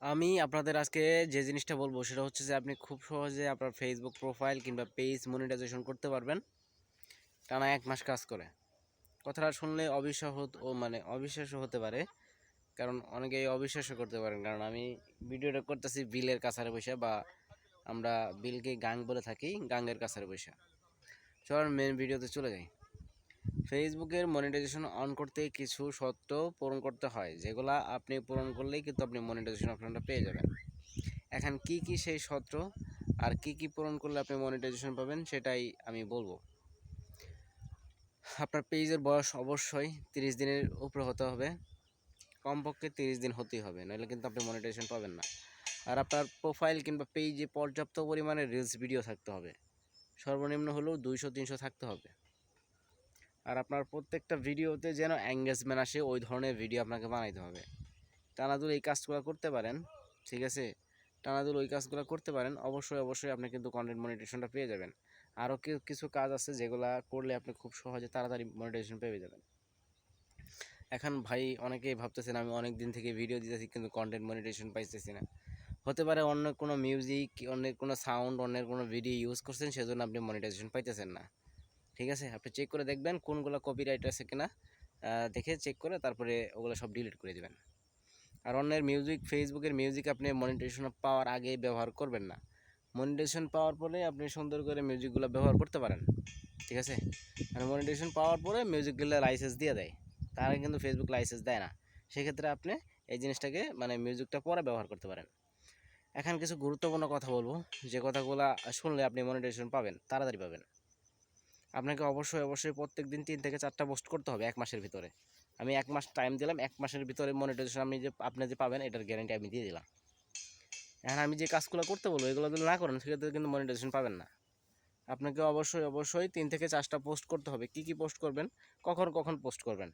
আমি আপনাদের আজকে যে জিনিসটা বলবো সেটা হচ্ছে যে আপনি খুব সহজে আপনার ফেসবুক প্রোফাইল কিংবা পেজ মনিটাইজেশন করতে পারবেন টানা 1 মাস কাজ করে। কথাটা শুনলে অবিশ্বাস্য হতে পারে, কারণ অনেকেই অবিশ্বাস্য করতে পারেন, কারণ আমি ভিডিওটা করতেছি বিলের কাছারে বসে, বা আমরা বিলকে গাং বলে থাকি, গাঙ্গের কাছারে বসে। চলুন মেন ভিডিওতে চলে যাই। ফেসবুকের মনিটাইজেশন অন করতে কিছু শর্ত পূরণ করতে হয়, যেগুলা আপনি পূরণ করলেই কিন্তু আপনি মনিটাইজেশন অপশনটা পেয়ে যাবেন। এখন কি কি সেই শর্ত আর কি কি পূরণ করলে আপনি মনিটাইজেশন পাবেন সেটাই আমি বলবো। আপনার পেজের বয়স অবশ্যই 30 দিনের উপরে হতে হবে, কমপক্ষে 30 দিন হতেই হবে, নাহলে কিন্তু আপনি মনিটাইজেশন পাবেন না। আর আপনার প্রোফাইল কিংবা পেজে পর্যাপ্ত পরিমাণে রিলস ভিডিও থাকতে হবে, সর্বনিম্ন হলেও 200-300 থাকতে হবে। আর আপনার প্রত্যেকটা ভিডিওতে যেন এঙ্গেজমেন্ট আসে, ওই ধরনের ভিডিও আপনাকে বানাইতে হবে। টানাদুল এই কাজগুলো করতে পারেন, ঠিক আছে, টানাদুল ওই কাজগুলো করতে পারেন, অবশ্যই আপনি কিন্তু কন্টেন্ট মনিটাইজেশনটা পেয়ে যাবেন। আরও কিছু কাজ আছে যেগুলো করলে আপনি খুব সহজে তাড়াতাড়ি মনিটাইজেশন পেয়ে যাবেন। এখন ভাই অনেকেই ভাবতেছেন আমি অনেক দিন থেকে ভিডিও দিতেছি কিন্তু কন্টেন্ট মনিটাইজেশন পাইতেছি না। হতে পারে অন্য কোনো মিউজিক, অন্য কোনো সাউন্ড, অন্যের কোনো ভিডিও ইউজ করছেন, সেজন্য আপনি মনিটাইজেশন পাইতেছেন না। ঠিক আছে, আপনি চেক করে দেখবেন কোনগুলো কপিরাইট আছে কিনা, দেখে চেক করে তারপরে ওগুলো সব ডিলিট করে দেবেন। আর অন্যের মিউজিক, ফেসবুকের মিউজিক আপনি মনিটাইজেশন পাওয়ার আগে ব্যবহার করবেন না। মনিটাইজেশন পাওয়ার পরে আপনি সুন্দর করে মিউজিকগুলো ব্যবহার করতে পারেন, ঠিক আছে। আর মনিটাইজেশন পাওয়ার পরে মিউজিকগুলো লাইসেন্স দিয়ে দেয়, তার আগে কিন্তু ফেসবুক লাইসেন্স দেয় না। সেক্ষেত্রে আপনি এই জিনিসটাকে মিউজিকটা পরে ব্যবহার করতে পারেন। এখন কিছু গুরুত্বপূর্ণ কথা বলবো, যে কথাগুলো শুনলে আপনি মনিটাইজেশন পাবেন, তাড়াতাড়ি পাবেন। আপনাকে অবশ্যই প্রত্যেক দিন 3 থেকে 4টা পোস্ট করতে হবে 1 মাসের ভিতরে। আমি 1 মাস টাইম দিলাম, 1 মাসের ভিতরে মনিটাইজেশন আপনি যে পাবেন এটার গ্যারান্টি আমি দিয়ে দিলাম। এখন আমি যে কাজগুলো করতে বলবো এগুলো যদি না করেন সেক্ষেত্রে কিন্তু মনিটাইজেশন পাবেন না। আপনাকে অবশ্যই 3 থেকে 4টা পোস্ট করতে হবে। কি কি পোস্ট করবেন, কখন কখন পোস্ট করবেন।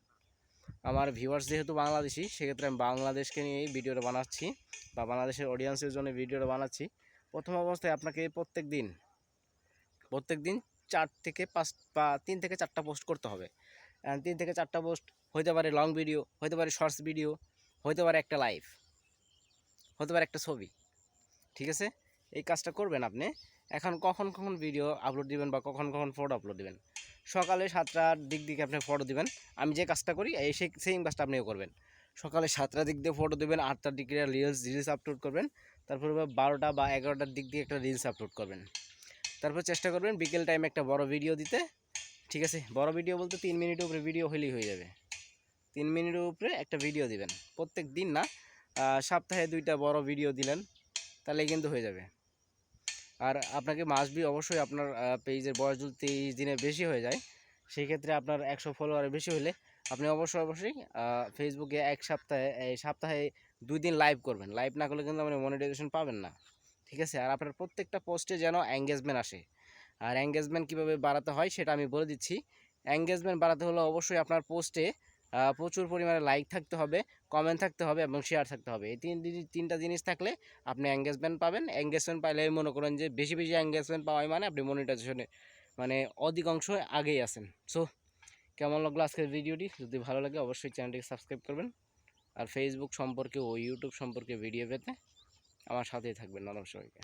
আমার ভিউয়ার্স যেহেতু বাংলাদেশি, সেক্ষেত্রে আমি বাংলাদেশকে নিয়েই ভিডিওটা বানাচ্ছি, বা বাংলাদেশের অডিয়েন্সের জন্য ভিডিওটা বানাচ্ছি। প্রথম অবস্থায় আপনাকে প্রত্যেক দিন 4 থেকে 5 বা 3 থেকে 4টা পোস্ট করতে হবে। 3 থেকে 4টা পোস্ট হইতে পারে লং ভিডিও, হইতে পারে শর্টস ভিডিও, হইতে পারে একটা লাইভ, হতে পারে একটা ছবি, ঠিক আছে। এই কাজটা করবেন আপনি। এখন কখন কখন ভিডিও আপলোড দিবেন বা কখন কখন ফটো আপলোড দিবেন, সকালে 7টার দিকে আপনি ফটো দিবেন। আমি যে কাজটা করি এই সেম কাজটা আপনিও করবেন। সকালে 7টার দিক দিয়ে ফটো দেবেন, 8টার দিকে রিলস আপলোড করবেন, তারপরে 12টা বা 11টার দিক দিয়ে একটা রিলস আপলোড করবেন। তারপর চেষ্টা করবেন বিকেল টাইমে একটা বড় ভিডিও দিতে, ঠিক আছে। বড় ভিডিও বলতে 3 মিনিটের উপরে ভিডিও হলেই হয়ে যাবে। 3 মিনিটের উপরে একটা ভিডিও দিবেন প্রত্যেক দিন, না সপ্তাহে 2টা বড় ভিডিও দিলেন, তাহলেই কিন্তু হয়ে যাবে। আর আপনাকে মাস্ট বি অবশ্যই আপনার পেজের বয়স যদি 23 দিনের বেশি হয়ে যায়, সেই ক্ষেত্রে আপনার 100 ফলোয়ারের বেশি হলে আপনি অবশ্যই ফেসবুকে সপ্তাহে 2 দিন লাইভ করবেন। লাইভ না করলে কিন্তু আপনি মনিটাইজেশন পাবেন না, ঠিক আছে। আর আপনার প্রত্যেকটা পোস্টে যেন এঙ্গেজমেন্ট আসে। আর এঙ্গেজমেন্ট কীভাবে বাড়াতে হয় সেটা আমি বলে দিচ্ছি। এঙ্গেজমেন্ট বাড়াতে হলে অবশ্যই আপনার পোস্টে প্রচুর পরিমাণে লাইক থাকতে হবে, কমেন্ট থাকতে হবে এবং শেয়ার থাকতে হবে। এই তিনটা জিনিস থাকলে আপনি এঙ্গেজমেন্ট পাবেন। এঙ্গেজমেন্ট পাইলে মনে করেন যে বেশি এঙ্গেজমেন্ট পাওয়াই মানে আপনি মনিটাইজেশনে অধিকাংশ আগেই আছেন। সো কেমন লাগলো আজকের ভিডিওটি? যদি ভালো লাগে অবশ্যই চ্যানেলটিকে সাবস্ক্রাইব করবেন। আর ফেসবুক সম্পর্কে ও ইউটিউব সম্পর্কে ভিডিও পেতে আমার সাথেই থাকবেন। ধন্যবাদ সবাইকে।